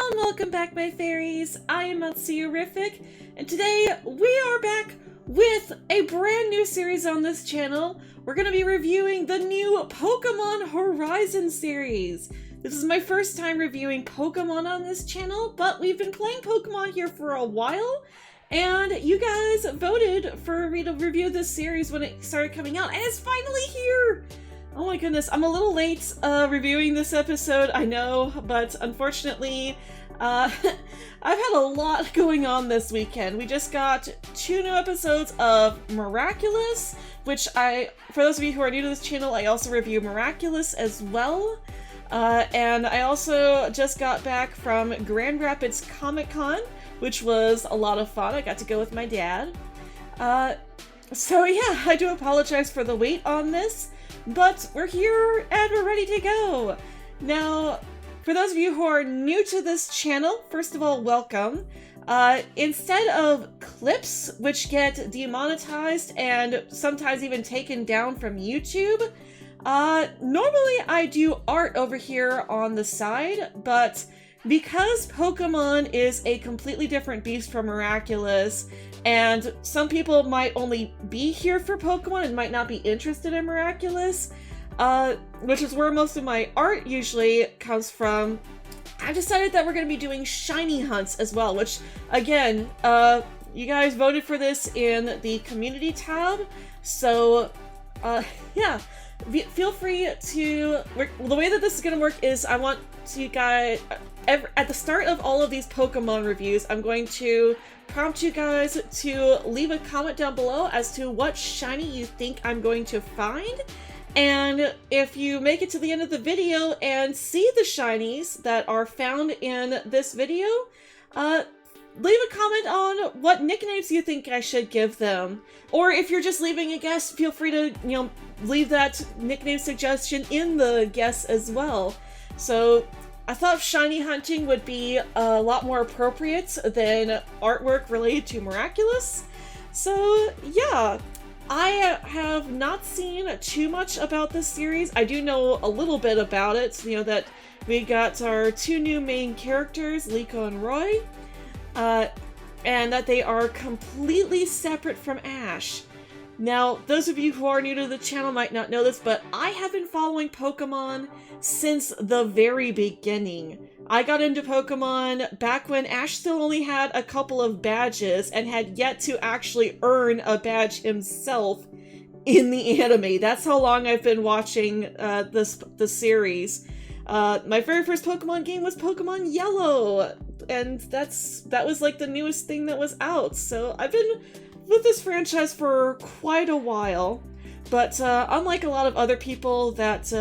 and welcome back, my fairies. I am Matsuyorific, and today we are back with a brand new series on this channel. We're going to be reviewing the new Pokemon Horizon series. This is my first time reviewing Pokemon on this channel, but we've been playing Pokemon here for a while, and you guys voted for me to review this series when it started coming out, and it's finally here! Oh my goodness, I'm a little late reviewing this episode, I know, but unfortunately, I've had a lot going on this weekend. We just got 2 new episodes of Miraculous, which for those of you who are new to this channel, I also review Miraculous as well. And I also just got back from Grand Rapids Comic-Con, which was a lot of fun. I got to go with my dad. So yeah, I do apologize for the wait on this. But we're here and we're ready to go! Now, for those of you who are new to this channel, first of all, welcome. Instead of clips, which get demonetized and sometimes even taken down from YouTube, normally I do art over here on the side, but because Pokemon is a completely different beast from Miraculous, and some people might only be here for Pokemon and might not be interested in Miraculous, which is where most of my art usually comes from, I've decided that we're going to be doing shiny hunts as well, which, again, you guys voted for this in the community tab, so, yeah. Feel free to... The way that this is going to work is I want you guys... At the start of all of these Pokemon reviews, I'm going to prompt you guys to leave a comment down below as to what shiny you think I'm going to find. And if you make it to the end of the video and see the shinies that are found in this video, leave a comment on what nicknames you think I should give them. Or if you're just leaving a guess, feel free to, leave that nickname suggestion in the guess as well. So I thought shiny hunting would be a lot more appropriate than artwork related to Miraculous. So yeah, I have not seen too much about this series. I do know a little bit about it, that we got our 2 new main characters, Liko and Roy, and that they are completely separate from Ash. Now, those of you who are new to the channel might not know this, but I have been following Pokemon since the very beginning. I got into Pokemon back when Ash still only had a couple of badges and had yet to actually earn a badge himself in the anime. That's how long I've been watching the series. My very first Pokemon game was Pokemon Yellow, and that was like the newest thing that was out. So I've been with this franchise for quite a while, but unlike a lot of other people that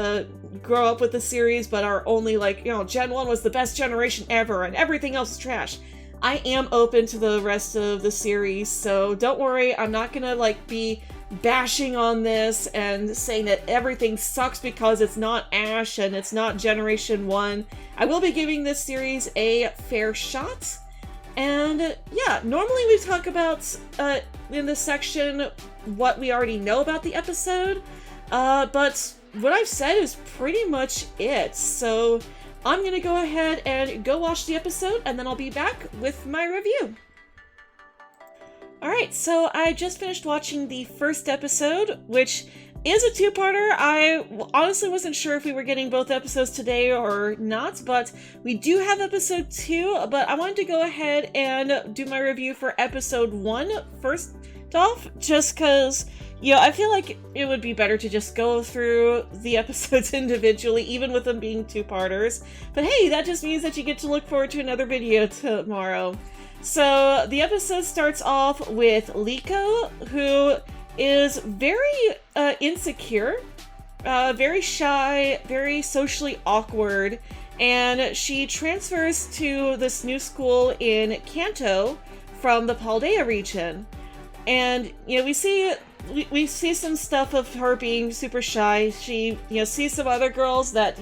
grow up with the series but are only like, Gen 1 was the best generation ever and everything else is trash, I am open to the rest of the series, so don't worry, I'm not gonna be bashing on this and saying that everything sucks because it's not Ash and it's not Generation 1. I will be giving this series a fair shot. And yeah, normally we talk about, in this section, what we already know about the episode, but what I've said is pretty much it. So I'm gonna go ahead and go watch the episode, and then I'll be back with my review. Alright, so I just finished watching the first episode, which is a 2-parter. I honestly wasn't sure if we were getting both episodes today or not, but we do have episode 2, but I wanted to go ahead and do my review for episode 1 first off, just because, I feel like it would be better to just go through the episodes individually, even with them being 2-parters. But hey, that just means that you get to look forward to another video tomorrow. So the episode starts off with Liko, who is very insecure, very shy, very socially awkward, and she transfers to this new school in Kanto from the Paldea region. And we see some stuff of her being super shy. She sees some other girls that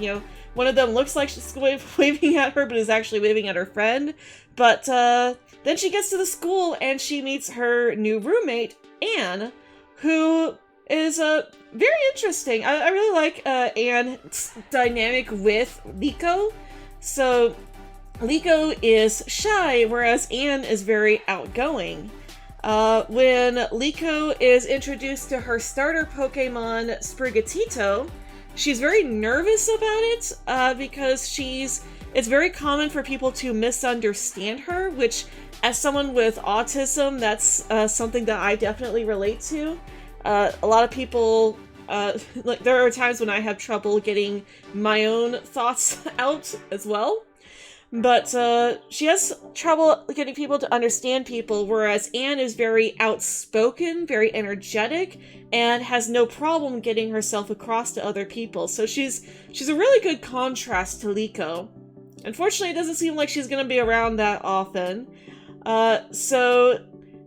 one of them looks like she's waving at her but is actually waving at her friend. But then she gets to the school and she meets her new roommate, Anne, who is very interesting. I really like Anne's dynamic with Liko. So Liko is shy, whereas Anne is very outgoing. When Liko is introduced to her starter Pokemon, Sprigatito, she's very nervous about it because it's very common for people to misunderstand her, which, as someone with autism, that's something that I definitely relate to. A lot of people, like, there are times when I have trouble getting my own thoughts out as well. But she has trouble getting people to understand people, whereas Anne is very outspoken, very energetic, and has no problem getting herself across to other people. So she's a really good contrast to Liko. Unfortunately, it doesn't seem like she's going to be around that often. After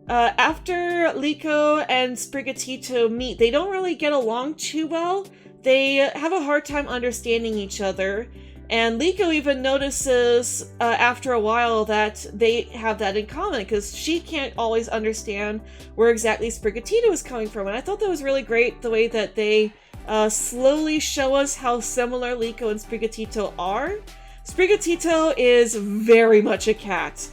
Liko and Sprigatito meet, they don't really get along too well. They have a hard time understanding each other. And Liko even notices after a while that they have that in common, because she can't always understand where exactly Sprigatito is coming from. And I thought that was really great, the way that they slowly show us how similar Liko and Sprigatito are. Sprigatito is very much a cat.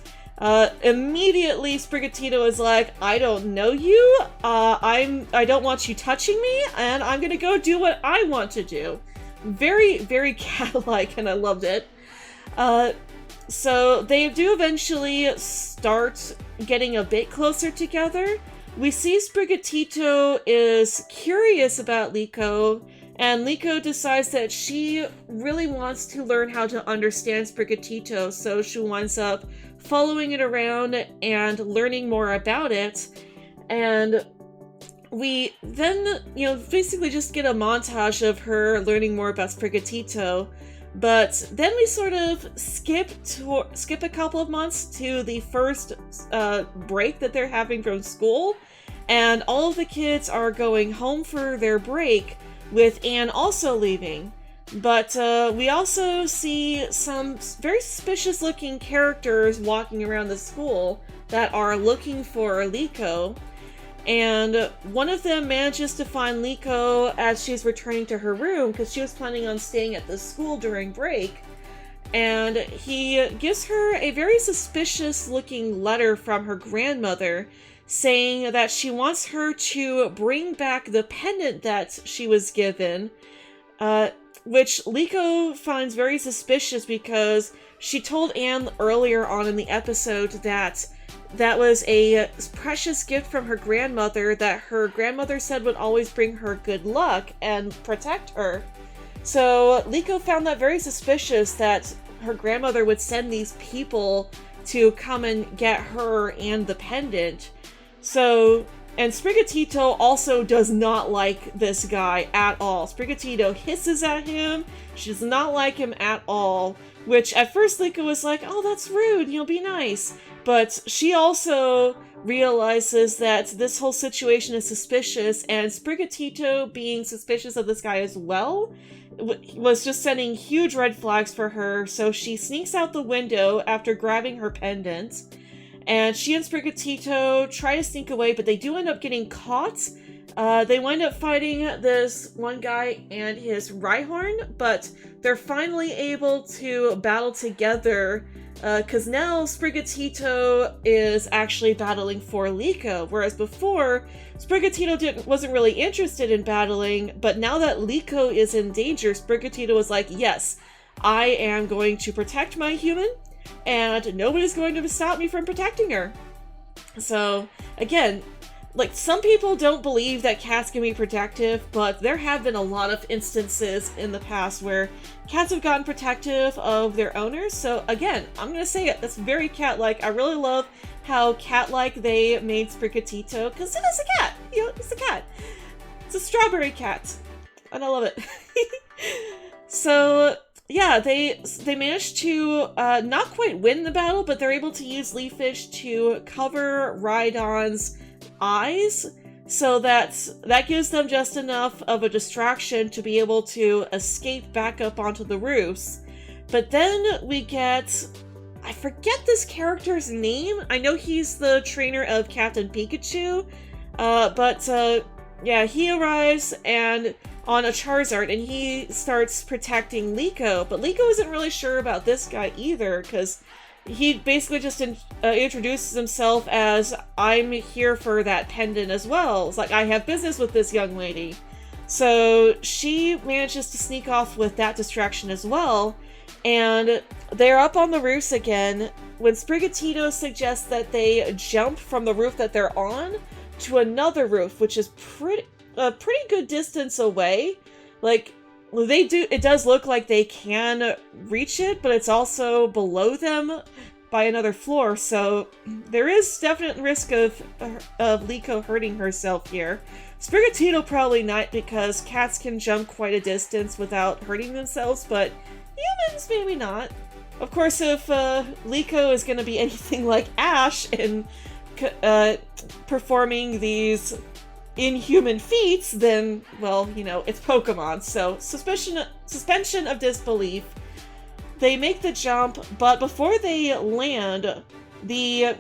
Immediately Sprigatito is like, I don't know you, I don't want you touching me, and I'm gonna go do what I want to do. Very, very cat-like, and I loved it. So they do eventually start getting a bit closer together. We see Sprigatito is curious about Liko, and Liko decides that she really wants to learn how to understand Sprigatito, so she winds up following it around and learning more about it. And we then, basically just get a montage of her learning more about Sprigatito, but then we sort of skip a couple of months to the first break that they're having from school, and all of the kids are going home for their break, with Anne also leaving. But we also see some very suspicious-looking characters walking around the school that are looking for Liko. And one of them manages to find Liko as she's returning to her room, because she was planning on staying at the school during break. And he gives her a very suspicious-looking letter from her grandmother, saying that she wants her to bring back the pendant that she was given, which Liko finds very suspicious because she told Anne earlier on in the episode that that was a precious gift from her grandmother that her grandmother said would always bring her good luck and protect her. So Liko found that very suspicious, that her grandmother would send these people to come and get her and the pendant. And Sprigatito also does not like this guy at all. Sprigatito hisses at him. She does not like him at all. Which at first Liko was like, oh, that's rude, be nice. But she also realizes that this whole situation is suspicious, and Sprigatito being suspicious of this guy as well was just sending huge red flags for her, so she sneaks out the window after grabbing her pendant. And she and Sprigatito try to sneak away, but they do end up getting caught. They wind up fighting this one guy and his Rhyhorn, but they're finally able to battle together, because now Sprigatito is actually battling for Liko, whereas before, Sprigatito wasn't really interested in battling, but now that Liko is in danger, Sprigatito was like, yes, I am going to protect my human, and nobody's going to stop me from protecting her. So, again, like, some people don't believe that cats can be protective, but there have been a lot of instances in the past where cats have gotten protective of their owners. So again, I'm gonna say it, that's very cat-like. I really love how cat-like they made Sprigatito, because it is a cat! It's a cat. It's a strawberry cat. And I love it. So yeah, they managed to not quite win the battle, but they're able to use Leaf Fish to cover Rhydon's eyes, so that gives them just enough of a distraction to be able to escape back up onto the roofs. But then we get, I forget this character's name. I know he's the trainer of Captain Pikachu, but yeah, he arrives and on a Charizard, and he starts protecting Liko, but Liko isn't really sure about this guy either, because he basically just introduces himself as, I'm here for that pendant as well. It's like, I have business with this young lady. So she manages to sneak off with that distraction as well, and they're up on the roofs again when Sprigatito suggests that they jump from the roof that they're on to another roof, which is a pretty good distance away. Like, it does look like they can reach it, but it's also below them by another floor, so there is definite risk of Liko hurting herself here. Sprigatito probably not, because cats can jump quite a distance without hurting themselves, but humans maybe not. Of course, if Liko is going to be anything like Ash in performing these inhuman feats, then, well, you know, it's Pokemon, so suspension of disbelief. They make the jump, but before they land, the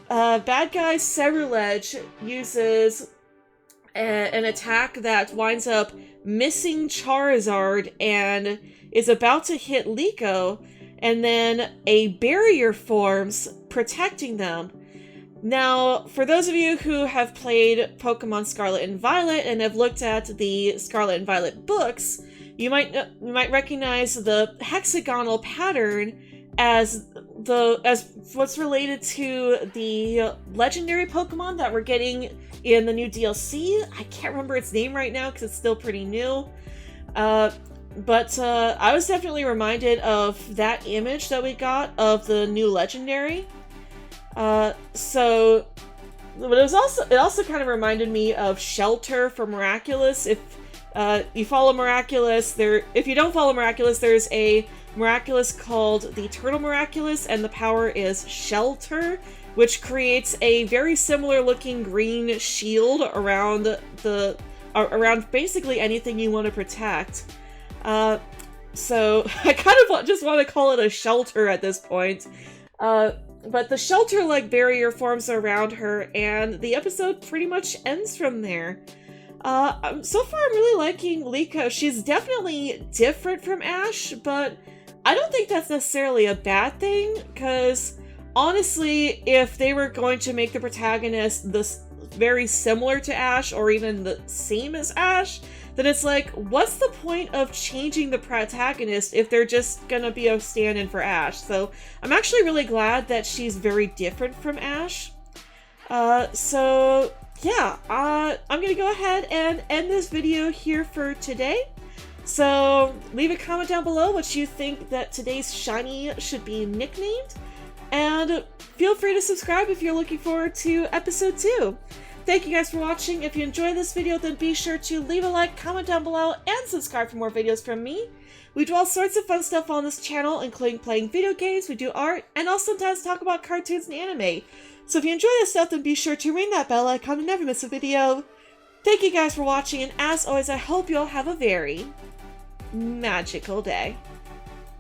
bad guy Cerulege uses an attack that winds up missing Charizard and is about to hit Liko, and then a barrier forms protecting them. Now, for those of you who have played Pokemon Scarlet and Violet and have looked at the Scarlet and Violet books, you might recognize the hexagonal pattern as what's related to the legendary Pokemon that we're getting in the new DLC. I can't remember its name right now because it's still pretty new. But I was definitely reminded of that image that we got of the new legendary. But it also kind of reminded me of Shelter for Miraculous. If you follow Miraculous, if you don't follow Miraculous, there's a Miraculous called the Turtle Miraculous, and the power is Shelter, which creates a very similar looking green shield around around basically anything you want to protect. So I kind of just want to call it a shelter at this point. But the shelter-like barrier forms around her, and the episode pretty much ends from there. So far I'm really liking Liko. She's definitely different from Ash, but I don't think that's necessarily a bad thing, because honestly, if they were going to make the protagonist very similar to Ash, or even the same as Ash, then it's like, what's the point of changing the protagonist if they're just gonna be a stand-in for Ash? So I'm actually really glad that she's very different from Ash. So yeah, I'm gonna go ahead and end this video here for today. So leave a comment down below what you think that today's shiny should be nicknamed, and feel free to subscribe if you're looking forward to episode 2. Thank you guys for watching. If you enjoyed this video, then be sure to leave a like, comment down below, and subscribe for more videos from me. We do all sorts of fun stuff on this channel, including playing video games, we do art, and also sometimes talk about cartoons and anime. So if you enjoy this stuff, then be sure to ring that bell icon to never miss a video. Thank you guys for watching, and as always, I hope you all have a very magical day.